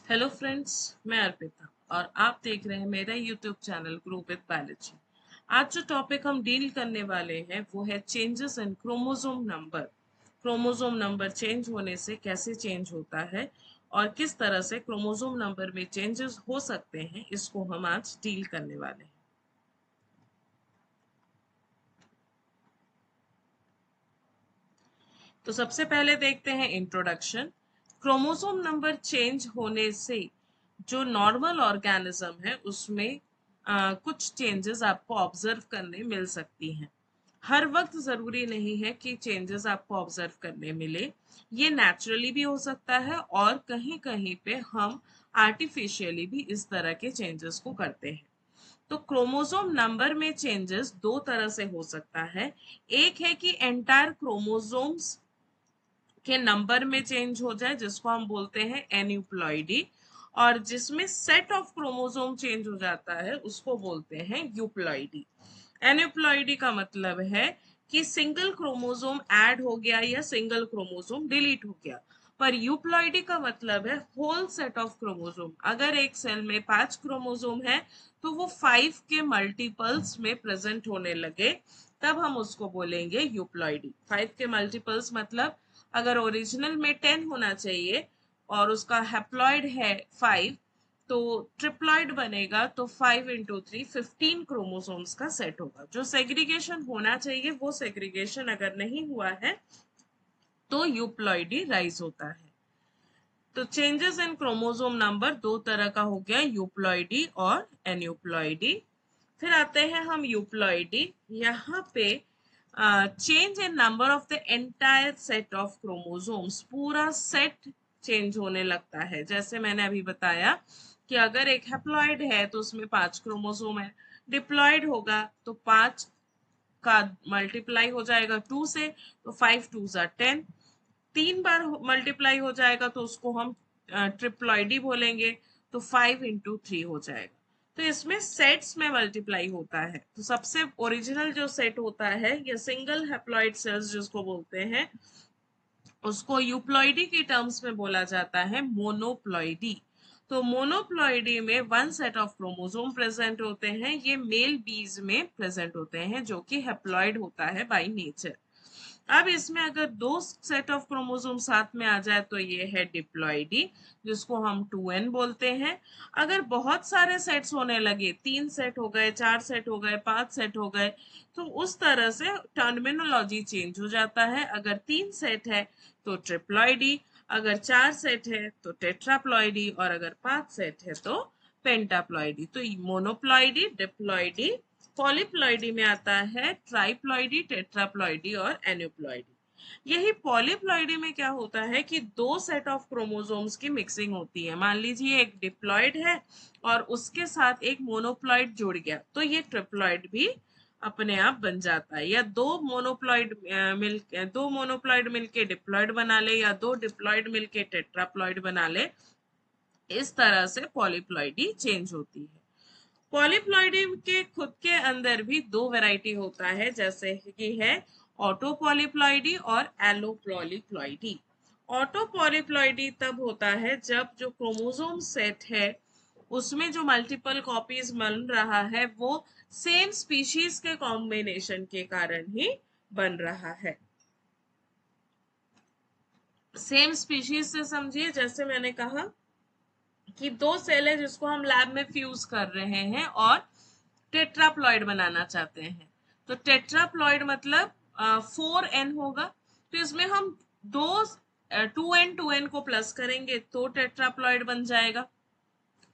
Hello friends, मैं अर्पिता और आप देख रहे हैं मेरा YouTube channel grow with biology. आज जो टॉपिक हम डील करने वाले हैं वो है changes in chromosome number. Chromosome number change होने से कैसे चेंज होता है और किस तरह से क्रोमोसोम नंबर में चेंजेस हो सकते हैं, इसको हम आज डील करने वाले हैं। तो सबसे पहले देखते हैं इंट्रोडक्शन। क्रोमोसोम नंबर चेंज होने से जो नॉर्मल ऑर्गेनिज्म है उसमें कुछ चेंजेस आपको ऑब्जर्व करने मिल सकती हैं। हर वक्त जरूरी नहीं है कि चेंजेस आपको ऑब्जर्व करने मिले। ये नेचुरली भी हो सकता है और कहीं कहीं पे हम आर्टिफिशियली भी इस तरह के चेंजेस को करते हैं। तो क्रोमोसोम नंबर में चेंजेस दो तरह से हो सकता है। एक है कि एंटायर क्रोमोसोम्स के नंबर में चेंज हो जाए, जिसको हम बोलते हैं एन्यूप्लॉइडी। और जिसमें सेट ऑफ क्रोमोसोम चेंज हो जाता है उसको बोलते हैं यूप्लॉइडी। एन्यूप्लॉइडी का मतलब है कि सिंगल क्रोमोसोम ऐड हो गया या सिंगल क्रोमोसोम डिलीट हो गया। पर यूप्लॉइडी का मतलब है होल सेट ऑफ क्रोमोसोम। अगर एक सेल में 5 क्रोमोसोम है तो वो 5 के मल्टीपल्स में प्रेजेंट होने लगे, तब हम उसको बोलेंगे यूप्लॉइडी। 5 के मल्टीपल्स मतलब अगर ओरिजिनल में 10 होना चाहिए और उसका हैप्लॉइड है 5, तो ट्रिप्लॉइड बनेगा तो 5 × 3 15 क्रोमोसोम्स का सेट होगा। जो सेग्रीगेशन होना चाहिए वो सेग्रीगेशन अगर नहीं हुआ है तो यूप्लॉइडी राइज होता है। तो चेंजेस इन क्रोमोसोम नंबर दो तरह का हो गया, यूप्लॉइडी और एन्यूप्लॉइडी। फिर आते हैं हम यूप्लॉइडी। यहाँ पे change in number of the entire set of chromosomes, पूरा सेट चेंज होने लगता है। जैसे मैंने अभी बताया कि अगर एक हैप्लॉइड है तो उसमें 5 क्रोमोसोम है, डिप्लॉइड होगा तो 5 का मल्टीप्लाई हो जाएगा 2 से, तो 5 × 2 = 10। 3 बार मल्टीप्लाई हो जाएगा तो उसको हम ट्रिप्लॉइडी बोलेंगे, तो 5 × 3 हो जाएगा। तो इसमें सेट्स में मल्टीप्लाई होता है। तो सबसे ओरिजिनल जो सेट होता है या सिंगल हैप्लॉइड सेल्स जिसको बोलते हैं, उसको यूप्लॉइडी की टर्म्स में बोला जाता है मोनोप्लॉइडी। तो मोनोप्लॉइडी में one set of chromosome present होते हैं। ये मेल बीज में प्रेजेंट होते हैं जो कि हैप्लॉइड होता है बाय नेचर। अब इसमें अगर दो सेट ऑफ क्रोमोसोम साथ में आ जाए तो ये है डिप्लॉइडी, जिसको हम 2n बोलते हैं। अगर बहुत सारे सेट्स होने लगे, 3 सेट हो गए, 4 सेट हो गए, 5 सेट हो गए, तो उस तरह से टर्मिनोलॉजी चेंज हो जाता है। अगर 3 सेट है तो ट्रिप्लॉइडी, अगर 4 सेट है तो टेट्राप्लॉइडी, और अगर 5 सेट है तो पेंटाप्लॉइडी। तो मोनोप्लॉइडी, डिप्लॉइडी, पॉलीप्लॉइडी में आता है ट्राइप्लॉइडी, टेट्राप्लॉइडी और एन्यूप्लॉइडी। यही पॉलीप्लॉइडी में क्या होता है कि दो सेट ऑफ क्रोमोसोम्स की मिक्सिंग होती है। मान लीजिए एक डिप्लॉइड है और उसके साथ एक मोनोप्लॉइड जुड़ गया तो ये ट्रिप्लॉइड भी अपने आप बन जाता है। या दो मोनोप्लॉइड मिलके डिप्लॉइड बना ले, या दो डिप्लॉइड मिलके टेट्राप्लॉइड बना ले। इस तरह से पॉलीप्लॉइडी चेंज होती है। पॉलीप्लॉइडी के खुद के अंदर भी दो वैरायटी होता है, जैसे कि है ऑटो पॉलीप्लॉइडी और एलो पॉलीप्लॉइडी। ऑटो पॉलीप्लॉइडी तब होता है जब जो क्रोमोसोम सेट है उसमें जो मल्टीपल कॉपीज बन रहा है वो सेम स्पीशीज के कॉम्बिनेशन के कारण ही बन रहा है। सेम स्पीशीज से समझिए, जैसे मैंने कहा कि दो सेल है जिसको हम लैब में फ्यूज कर रहे हैं और टेट्राप्लॉइड बनाना चाहते हैं। तो टेट्राप्लॉइड मतलब 4n होगा। तो इसमें हम दो 2n को प्लस करेंगे तो टेट्राप्लॉइड बन जाएगा।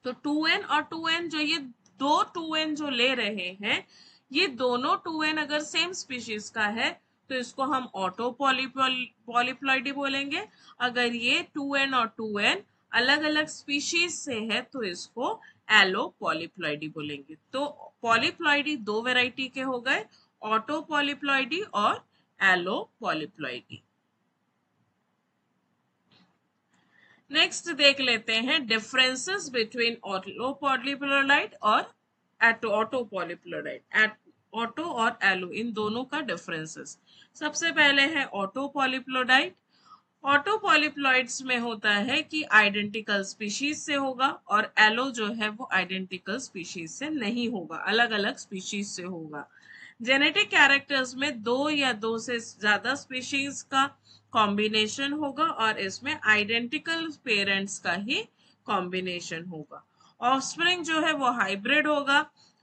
तो 2n और 2n जो ये दो 2n जो ले रहे हैं, ये दोनों 2n अगर सेम स्पीशीज का है तो इसको हम ऑटो पॉलीप्लॉइडी बोलेंगे। अगर ये 2n और 2n अलग अलग स्पीशीज से है तो इसको एलो पॉलीप्लॉइडी बोलेंगे। तो पॉलीप्लॉइडी दो वैरायटी के हो गए, ऑटो पॉलीप्लॉइडी और एलो पॉलीप्लॉइडी। नेक्स्ट देख लेते हैं डिफरेंसेस बिटवीन ऑटो पॉलीप्लोराइड और ऑटो पॉलीप्लोराइड। ऑटो और एलो इन दोनों का डिफरेंसेस। सबसे पहले है ऑटो पॉलीप्लोराइड। ऑटो पॉलीप्लॉइड्स में होता है कि आइडेंटिकल स्पीशीज से होगा और एलो जो है वो आइडेंटिकल स्पीशीज से नहीं होगा, अलग अलग स्पीशीज से होगा। जेनेटिक कैरेक्टर्स में दो या दो से ज्यादा स्पीशीज का कॉम्बिनेशन होगा और इसमें आइडेंटिकल पेरेंट्स का ही कॉम्बिनेशन होगा। ऑफस्प्रिंग जो है वो हाइब्रिड होगा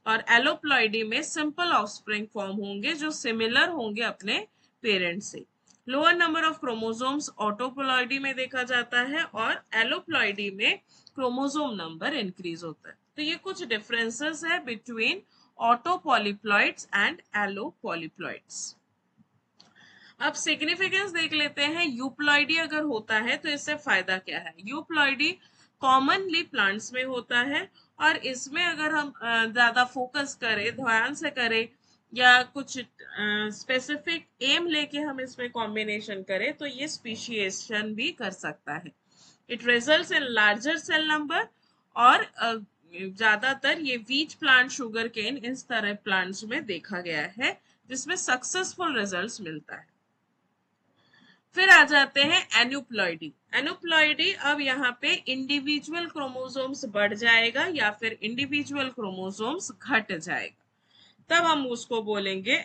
और एलोप्लॉइडी में सिंपल ऑफस्प्रिंग फॉर्म होंगे जो सिमिलर होंगे अपने पेरेंट से। लोअर नंबर ऑफ क्रोमोसोम्स ऑटोप्लॉइडी में देखा जाता है और एलोप्लॉइडी में क्रोमोसोम नंबर इंक्रीज होता है। तो ये कुछ डिफरेंसेस है बिटवीन ऑटोपॉलीप्लॉइड्स एंड एलोपॉलीप्लॉइड्स। अब सिग्निफिकेंस देख लेते हैं। यूप्लॉइडी अगर होता है तो इससे फायदा क्या है। यूप्लॉइडी कॉमनली प्लांट्स में होता है और इसमें अगर हम ज्यादा फोकस करें, ध्यान से करें या कुछ स्पेसिफिक एम लेके हम इसमें कॉम्बिनेशन करें तो ये स्पीशिएशन भी कर सकता है। It results in larger cell number और ज्यादातर ये वीट प्लांट, शुगर केन, इस तरह प्लांट्स में देखा गया है जिसमें सक्सेसफुल रिजल्ट्स मिलता है। फिर आ जाते हैं एन्यूप्लॉइडी। एन्यूप्लॉइडी अब यहाँ पे इंडिविजुअल क्रोमोसोम्स बढ़ जाएगा या फिर इंडिविजुअल क्रोमोसोम्स घट जाएगा, तब हम उसको बोलेंगे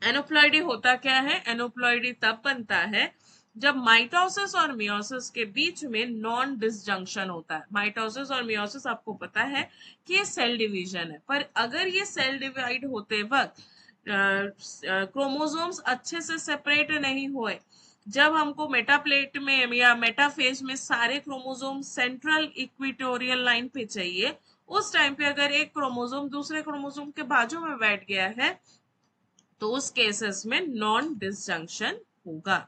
एनोप्लॉइडी। होता क्या है। एनोप्लॉइडी तब बनता है जब माइटोसिस और मियोसिस के बीच में नॉन डिसजंक्शन होता है। माइटोसिस और मियोसिस आपको पता है कि ये सेल डिवीजन है, पर अगर ये सेल डिवाइड होते वक्त क्रोमोसोम्स अच्छे से सेपरेट नहीं हुए, जब हमको मेटाप्लेट में या मेटाफेज में सारे क्रोमोसोम सेंट्रल इक्वेटोरियल लाइन पे चाहिए, उस टाइम पे अगर एक क्रोमोसोम दूसरे क्रोमोसोम के बाजू में बैठ गया है तो उस केसेस में नॉन डिसजंक्शन होगा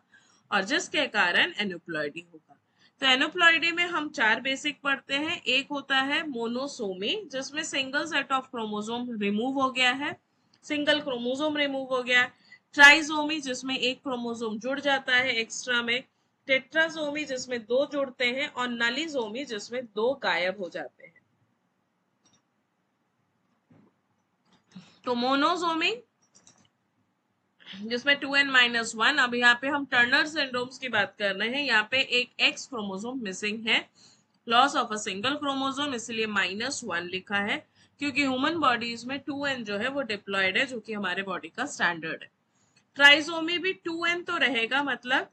और जिसके कारण एन्यूप्लॉइडी होगा। तो एन्यूप्लॉइडी में हम चार बेसिक पढ़ते हैं। एक होता है मोनोसोमी, जिसमें single set of chromosome remove हो गया है, सिंगल क्रोमोसोम रिमूव हो गया है। ट्राइसोमी, जिसमें एक क्रोमोसोम जुड़ जाता है एक्स्ट्रा में। टेट्रासोमी, जिसमें दो जुड़ते हैं। और नलीसोमी, जिसमें दो गायब हो जाते हैं। तो मोनोसोमी जिसमें 2n-1। अब यहाँ पे हम टर्नर सिंड्रोम्स की बात कर रहे हैं। यहाँ पे एक एक्स क्रोमोसोम मिसिंग है, loss of a single chromosome, इसलिए -1 लिखा है, क्योंकि ह्यूमन बॉडीज में 2n जो है वो डिप्लॉयड है, जो कि हमारे बॉडी का स्टैंडर्ड है। ट्राइसोमी भी 2n तो रहेगा, मतलब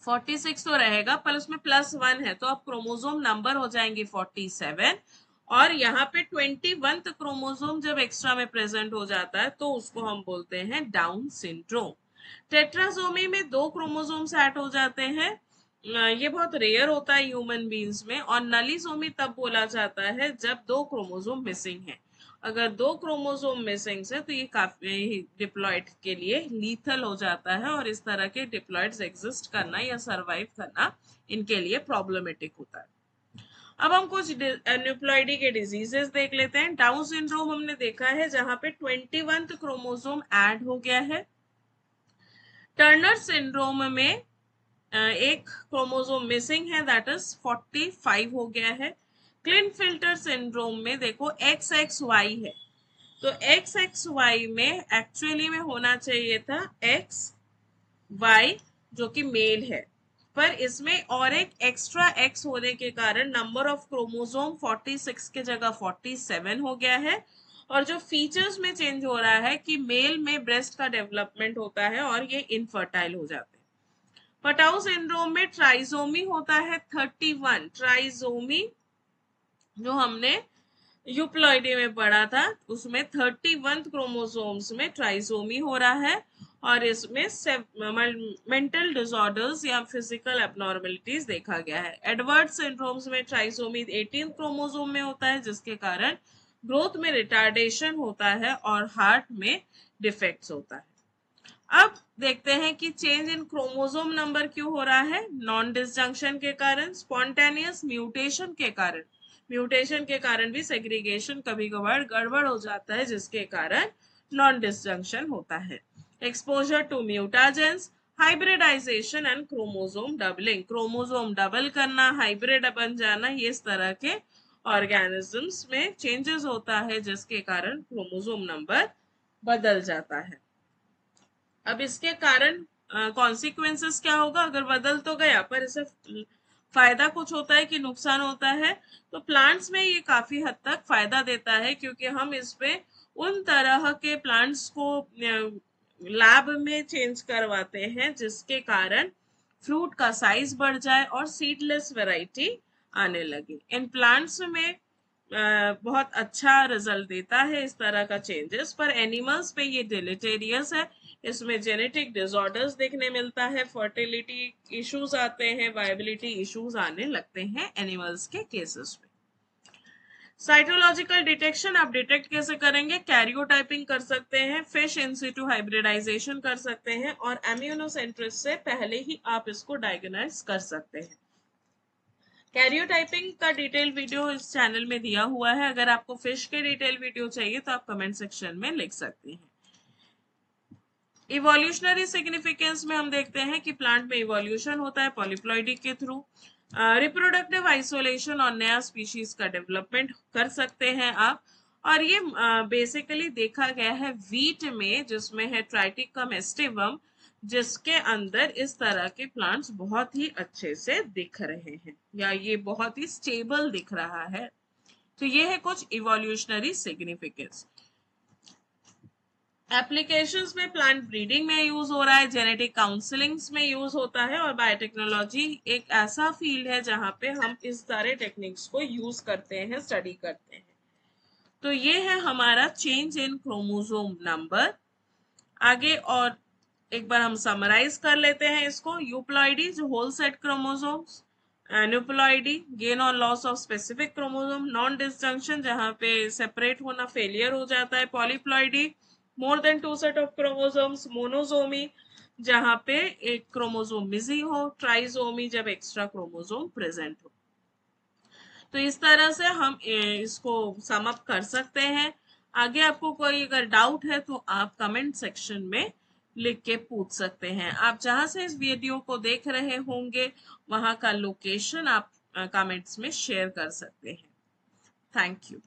46 तो रहेगा, पर उसमें +1 है, तो अब क्रोमोसोम नंबर हो जाएंगे 47। और यहाँ पे 21th क्रोमोसोम जब एक्स्ट्रा में प्रेजेंट हो जाता है तो उसको हम बोलते हैं डाउन सिंड्रोम। टेट्रासोमी में दो क्रोमोसोम्स ऐड हो जाते हैं, ये बहुत रेयर होता है ह्यूमन बींग्स में। और नलीसोमी तब बोला जाता है जब दो क्रोमोसोम मिसिंग है। अगर दो क्रोमोसोम मिसिंग है तो ये काफी डिप्लॉइड के लिए लीथल हो जाता है और इस तरह के डिप्लॉइड्स एग्जिस्ट करना या सरवाइव करना इनके लिए प्रॉब्लमेटिक होता है। अब हम कुछ एन्यूप्लॉइडी के डिजीजेस देख लेते हैं। डाउन सिंड्रोम हमने देखा है जहां पे 21th क्रोमोसोम ऐड हो गया है। टर्नर सिंड्रोम में एक क्रोमोसोम मिसिंग है, दैट इज 45 हो गया है। क्लिनफिल्टर सिंड्रोम में देखो XXY है, तो XXY में एक्चुअली में होना चाहिए था XY जो कि मेल है, पर इसमें और एक एक्स्ट्रा X होने के कारण नंबर ऑफ क्रोमोसोम 46 के जगह 47 हो गया है। और जो फीचर्स में चेंज हो रहा है कि मेल में ब्रेस्ट का डेवलपमेंट होता है और ये इनफर्टाइल हो जाते हैं। पटाउ सिंड्रोम में ट्राइसोमी होता है 31। ट्राइसोमी जो हमने यूप्लॉइडी में पढ़ा था उसमें 31 क्रोमोसोम्स में ट्राइसोमी हो रहा है और इसमें मेंटल डिसऑर्डर्स या फिजिकल एबनॉर्मलिटीज देखा गया है। एडवर्ड सिंड्रोम्स में ट्राइसोमी 18 क्रोमोसोम में होता है जिसके कारण ग्रोथ में रिटार्डेशन होता है और हार्ट में डिफेक्ट्स होता है। अब देखते हैं कि चेंज इन क्रोमोसोम नंबर क्यों हो रहा है। नॉन डिसजंक्शन के कारण, स्पॉन्टेनियस म्यूटेशन के कारण, म्यूटेशन के कारण भी सेग्रीगेशन कभी कभार गड़बड़ हो जाता है जिसके कारण नॉन डिसजंक्शन होता है। Exposure to mutagens, hybridization and chromosome doubling, chromosome double करना, हाइब्रिड बन जाना, ये इस तरह के ऑर्गेनिजम्स में चेंजेस होता है जिसके कारण क्रोमोसोम नंबर बदल जाता है। अब इसके कारण कॉन्सिक्वेंसेस क्या होगा, अगर बदल तो गया पर इससे फायदा कुछ होता है कि नुकसान होता है। तो प्लांट्स में ये काफी हद तक फायदा देता है, क्योंकि हम इसमें उन तरह के प्लांट्स को लैब में चेंज करवाते हैं जिसके कारण फ्रूट का साइज बढ़ जाए और सीडलेस वैरायटी आने लगे। इन प्लांट्स में बहुत अच्छा रिजल्ट देता है इस तरह का चेंजेस, पर एनिमल्स पे ये डिलीटेरियस है। इसमें जेनेटिक डिसऑर्डर्स देखने मिलता है, फर्टिलिटी इश्यूज आते हैं, वायबिलिटी इश्यूज आने लगते हैं एनिमल्स के केसेस में। साइटोलॉजिकल डिटेक्शन आप डिटेक्ट कैसे करेंगे, कैरियोटाइपिंग कर सकते हैं, फिश इन सिटू हाइब्रिडाइजेशन कर सकते हैं, और इम्यूनोसेंट्रिस से पहले ही आप इसको डायग्नोज कर सकते हैं। कैरियोटाइपिंग का डिटेल वीडियो इस चैनल में दिया हुआ है। अगर आपको फिश के डिटेल वीडियो चाहिए तो आप कमेंट सेक्शन में लिख सकते हैं। इवोल्यूशनरी सिग्निफिकेंस में हम देखते हैं कि प्लांट में इवोल्यूशन होता है पॉलीप्लॉइडी के थ्रू। रिप्रोडक्टिव आइसोलेशन और नया स्पीशीज का डेवलपमेंट कर सकते हैं आप। और ये बेसिकली देखा गया है वीट में, जिसमें है ट्राइटिकम एस्टिवम, जिसके अंदर इस तरह के प्लांट्स बहुत ही अच्छे से दिख रहे हैं, या ये बहुत ही स्टेबल दिख रहा है। तो ये है कुछ इवोल्यूशनरी सिग्निफिकेंस। एप्लीकेशंस में प्लांट ब्रीडिंग में यूज हो रहा है, जेनेटिक काउंसलिंग्स में यूज होता है, और बायोटेक्नोलॉजी एक ऐसा फील्ड है जहां पे हम इस सारे टेक्निक्स को यूज करते हैं, स्टडी करते हैं। तो ये है हमारा चेंज इन क्रोमोसोम नंबर। आगे और एक बार हम समराइज कर लेते हैं इसको। यूप्लॉइडी जो whole set chromosomes, aneuploidy gain और loss of specific chromosome, non disjunction जहां पे सेपरेट होना फेलियर हो जाता है, polyploidy more than 2 set of chromosomes, monosomy जहां पे एक क्रोमोसोम मिसिंग हो, ट्राइसोमी जब एक्स्ट्रा क्रोमोसोम प्रेजेंट हो। तो इस तरह से हम इसको सम अप कर सकते हैं। आगे आपको कोई अगर डाउट है तो आप कमेंट सेक्शन में लिख के पूछ सकते हैं। आप जहां से इस वीडियो को देख रहे होंगे वहां का लोकेशन आप कमेंट्स में शेयर कर सकते हैं। Thank you.